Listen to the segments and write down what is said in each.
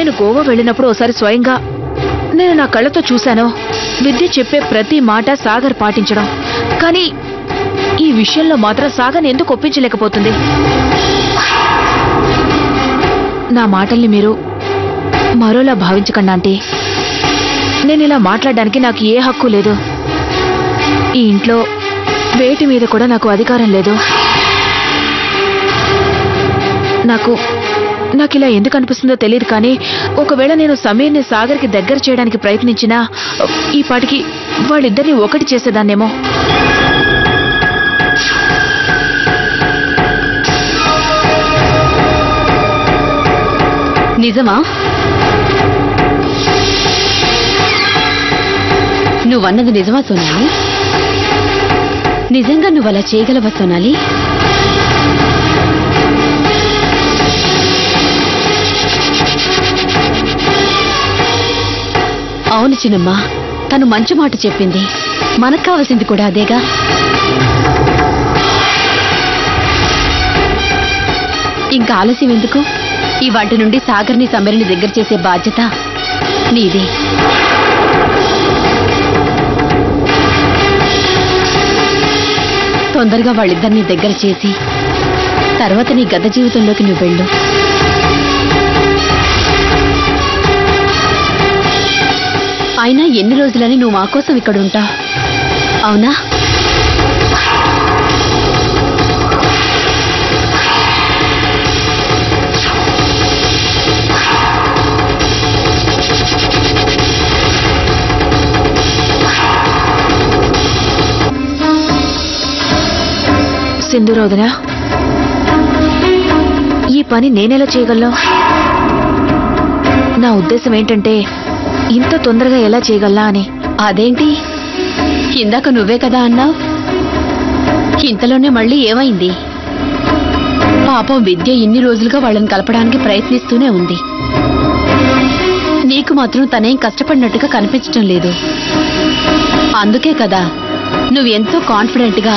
నేను గోవా వెళ్ళినప్పుడు ఒకసారి స్వయంగా నేను నా కళ్ళతో చూశాను విద్య చెప్పే ప్రతి మాట సాగర్ పాటించడం. కానీ ఈ విషయంలో మాత్రం సాగర్ ఎందుకు ఒప్పించలేకపోతుంది? నా మాటల్ని మీరు మరోలా భావించకండి ఆంటీ. నేను ఇలా మాట్లాడడానికి నాకు ఏ హక్కు లేదు. ఈ ఇంట్లో వేటి మీద కూడా నాకు అధికారం లేదు. నాకు ఇలా ఎందుకు అనిపిస్తుందో తెలియదు, కానీ ఒకవేళ నేను సమీర్ని సాగర్కి దగ్గర చేయడానికి ప్రయత్నించినా ఈ పాటికి వాళ్ళిద్దరిని ఒకటి చేసేదాన్నేమో. నిజమా? నువ్వన్నది నిజమా సోనాలి? నిజంగా నువ్వు అలా చేయగలవా సోనాలి? అవును చిన్నమ్మా, తను మంచి మాట చెప్పింది. మనకు కావాల్సింది కూడా అదేగా. ఇంకా ఆలస్యం ఎందుకు? ఈ వాటి నుండి సాగర్ని సమీర్ని దగ్గర చేసే బాధ్యత నీదే. తొందరగా వాళ్ళిద్దరినీ దగ్గర చేసి తర్వాత నీ గత జీవితంలోకి నువ్వు వెళ్ళు. అయినా ఎన్ని రోజులని నువ్వు మా కోసం ఇక్కడ ఉంటావు, అవునా? సింధూరోదన, ఈ పని నేనెలా చేయగలను? నా ఉద్దేశం ఏంటంటే ఇంత తొందరగా ఎలా చేయగలనా అని. అదేంటి, ఇందాక నువ్వే కదా అన్నావు? ఇంతలోనే మళ్ళీ ఏమైంది? పాపం విద్య ఇన్ని రోజులుగా వాళ్ళని కలపడానికి ప్రయత్నిస్తూనే ఉంది. నీకు మాత్రం తనేం కష్టపడినట్టుగా కనిపించటం లేదు. అందుకే కదా నువ్వెంతో కాన్ఫిడెంట్గా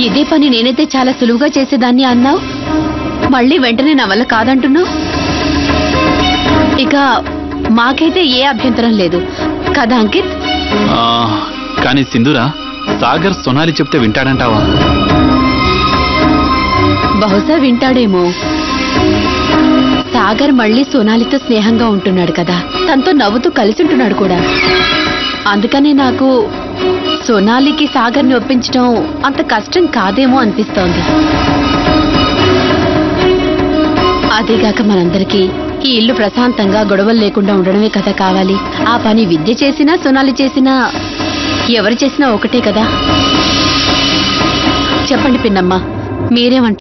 ఇదే పని నేనైతే చాలా సులువుగా చేసేదాన్ని అన్నావు. మళ్ళీ వెంటనే నా వల్ల కాదంటున్నావు. ఇక మాకైతే ఏ అభ్యంతరం లేదు కదా అంకిత్? కానీ సింధూరా, సాగర్ సోనాలి చెప్తే వింటాడంటావా? బహుశా వింటాడేమో. సాగర్ మళ్ళీ సోనాలితో స్నేహంగా ఉంటున్నాడు కదా, తనతో నవ్వుతూ కలిసి ఉంటున్నాడు కూడా. అందుకనే నాకు సోనాలికి సాగర్ని ఒప్పించడం అంత కష్టం కాదేమో అనిపిస్తోంది. అదేగాక మనందరికీ ఈ ఇల్లు ప్రశాంతంగా గొడవలు లేకుండా ఉండడమే కదా కావాలి. ఆ పని విద్య చేసినా సోనాలి చేసినా ఎవరు చేసినా ఒకటే కదా. చెప్పండి పిన్నమ్మ, మీరేమంటారు?